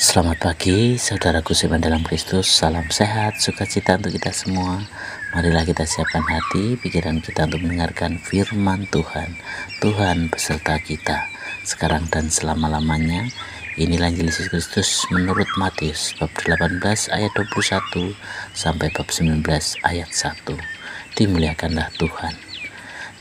Selamat pagi, saudaraku seiman dalam Kristus. Salam sehat, sukacita untuk kita semua. Marilah kita siapkan hati, pikiran kita untuk mendengarkan firman Tuhan. Tuhan beserta kita, sekarang dan selama-lamanya. Inilah Injil Yesus Kristus menurut Matius, bab 18 ayat 21 sampai bab 19 ayat 1. Dimuliakanlah Tuhan.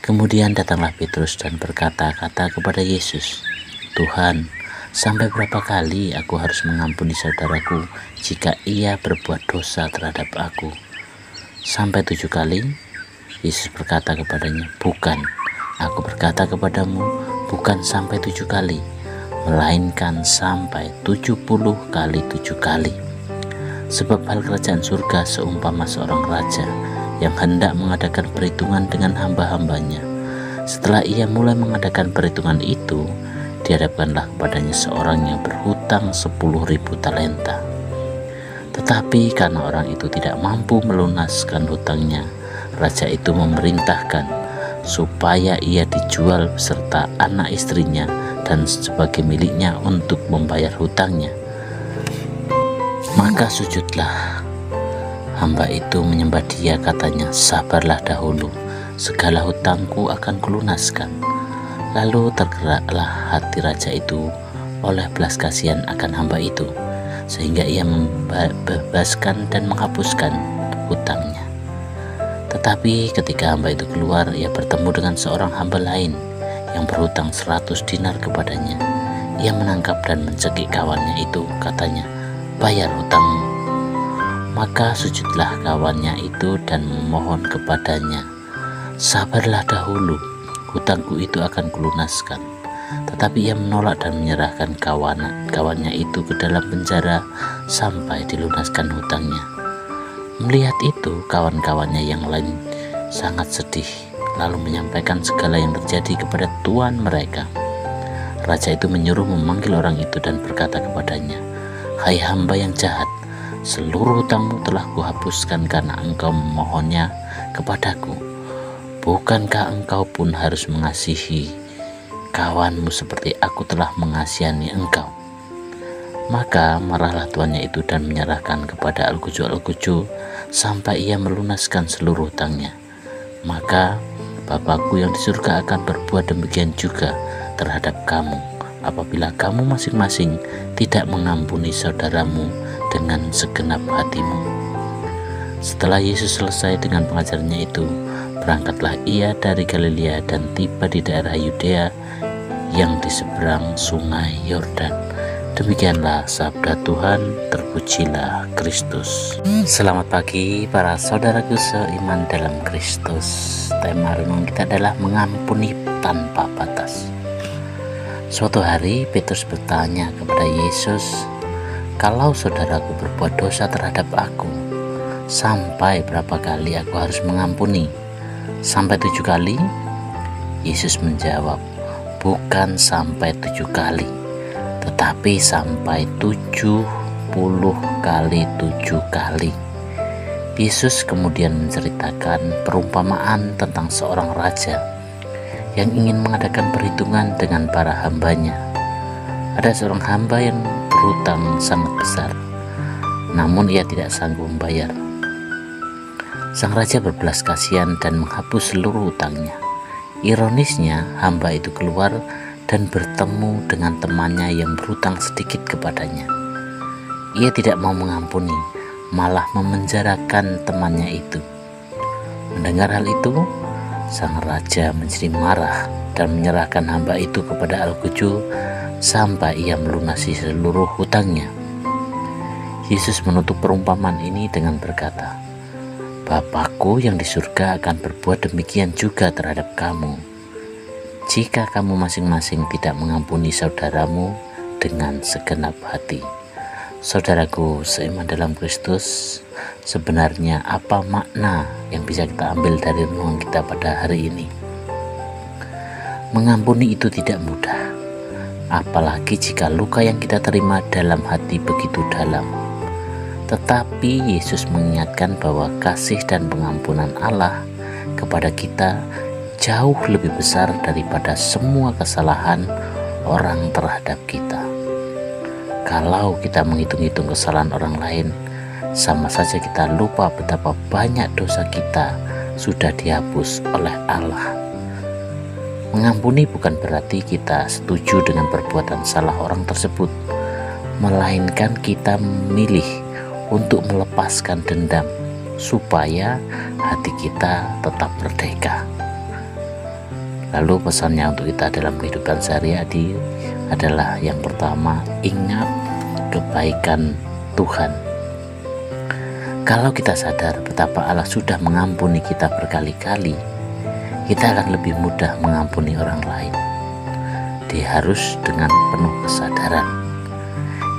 Kemudian datanglah Petrus dan berkata-kata kepada Yesus, "Tuhan, sampai berapa kali aku harus mengampuni saudaraku jika ia berbuat dosa terhadap aku? Sampai 7 kali?" Yesus berkata kepadanya, "Bukan, aku berkata kepadamu, bukan sampai 7 kali, melainkan sampai 70 kali 7 kali. Sebab hal kerajaan surga seumpama seorang raja yang hendak mengadakan perhitungan dengan hamba-hambanya. Setelah ia mulai mengadakan perhitungan itu, dihadapkanlah kepadanya seorang yang berhutang 10.000 talenta. Tetapi karena orang itu tidak mampu melunaskan hutangnya, raja itu memerintahkan supaya ia dijual beserta anak istrinya dan sebagai miliknya untuk membayar hutangnya. Maka sujudlah hamba itu menyembah dia, katanya, 'Sabarlah dahulu, segala hutangku akan kulunaskan.' Lalu tergeraklah hati raja itu oleh belas kasihan akan hamba itu, sehingga ia membebaskan dan menghapuskan hutangnya. Tetapi ketika hamba itu keluar, ia bertemu dengan seorang hamba lain yang berhutang 100 dinar kepadanya. Ia menangkap dan mencekik kawannya itu, katanya, 'Bayar hutangmu.' Maka sujudlah kawannya itu dan memohon kepadanya, 'Sabarlah dahulu, hutangku itu akan kulunaskan.' Tetapi ia menolak dan menyerahkan kawannya itu ke dalam penjara sampai dilunaskan hutangnya. Melihat itu, kawan-kawannya yang lain sangat sedih, lalu menyampaikan segala yang terjadi kepada tuan mereka. Raja itu menyuruh memanggil orang itu dan berkata kepadanya, 'Hai hamba yang jahat, seluruh hutangmu telah kuhapuskan karena engkau memohonnya kepadaku. Bukankah engkau pun harus mengasihi kawanmu seperti aku telah mengasihani engkau?' Maka marahlah tuannya itu dan menyerahkan kepada Alkuju sampai ia melunaskan seluruh hutangnya. Maka Bapakku yang di surga akan berbuat demikian juga terhadap kamu, apabila kamu masing-masing tidak mengampuni saudaramu dengan segenap hatimu." Setelah Yesus selesai dengan pengajarannya itu, berangkatlah ia dari Galilea dan tiba di daerah Yudea yang di seberang sungai Yordan. Demikianlah sabda Tuhan, terpujilah Kristus. Selamat pagi para saudaraku seiman dalam Kristus. Tema renungan kita adalah mengampuni tanpa batas. Suatu hari Petrus bertanya kepada Yesus, "Kalau saudaraku berbuat dosa terhadap aku, sampai berapa kali aku harus mengampuni? Sampai 7 kali?" Yesus menjawab, "Bukan sampai 7 kali, tetapi sampai 70 kali 7 kali." Yesus kemudian menceritakan perumpamaan tentang seorang raja yang ingin mengadakan perhitungan dengan para hambanya. Ada seorang hamba yang berhutang sangat besar, namun ia tidak sanggup membayar. Sang raja berbelas kasihan dan menghapus seluruh hutangnya. Ironisnya, hamba itu keluar dan bertemu dengan temannya yang berhutang sedikit kepadanya. Ia tidak mau mengampuni, malah memenjarakan temannya itu. Mendengar hal itu, sang raja menjadi marah dan menyerahkan hamba itu kepada Alkuju sampai ia melunasi seluruh hutangnya. Yesus menutup perumpamaan ini dengan berkata, "Bapakku yang di surga akan berbuat demikian juga terhadap kamu, jika kamu masing-masing tidak mengampuni saudaramu dengan segenap hati." Saudaraku seiman dalam Kristus, sebenarnya apa makna yang bisa kita ambil dari renungan kita pada hari ini? Mengampuni itu tidak mudah, apalagi jika luka yang kita terima dalam hati begitu dalam. Tetapi Yesus mengingatkan bahwa kasih dan pengampunan Allah kepada kita jauh lebih besar daripada semua kesalahan orang terhadap kita. Kalau kita menghitung-hitung kesalahan orang lain, sama saja kita lupa betapa banyak dosa kita sudah dihapus oleh Allah. Mengampuni bukan berarti kita setuju dengan perbuatan salah orang tersebut, melainkan kita memilih untuk melepaskan dendam supaya hati kita tetap merdeka. Lalu pesannya untuk kita dalam kehidupan sehari-hari adalah yang pertama, ingat kebaikan Tuhan. Kalau kita sadar betapa Allah sudah mengampuni kita berkali-kali, kita akan lebih mudah mengampuni orang lain. Dia harus dengan penuh kesadaran.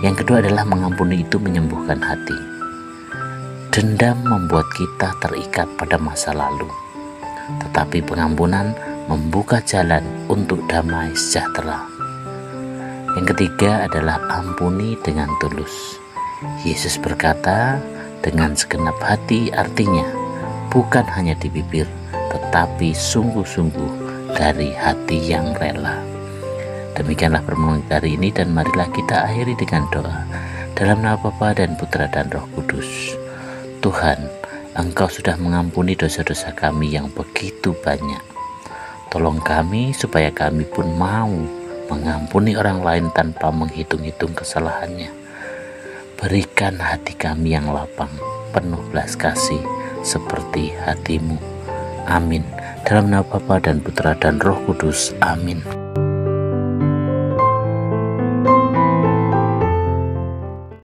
Yang kedua adalah mengampuni itu menyembuhkan hati. Dendam membuat kita terikat pada masa lalu, tetapi pengampunan membuka jalan untuk damai sejahtera. Yang ketiga adalah ampuni dengan tulus. Yesus berkata, dengan segenap hati, artinya bukan hanya di bibir, tetapi sungguh-sungguh dari hati yang rela. Demikianlah permohonan hari ini, dan marilah kita akhiri dengan doa. Dalam nama Bapa dan Putra dan Roh Kudus. Tuhan, Engkau sudah mengampuni dosa-dosa kami yang begitu banyak. Tolong kami supaya kami pun mau mengampuni orang lain tanpa menghitung-hitung kesalahannya. Berikan hati kami yang lapang, penuh belas kasih seperti hati-Mu. Amin. Dalam nama Bapa dan Putra dan Roh Kudus. Amin.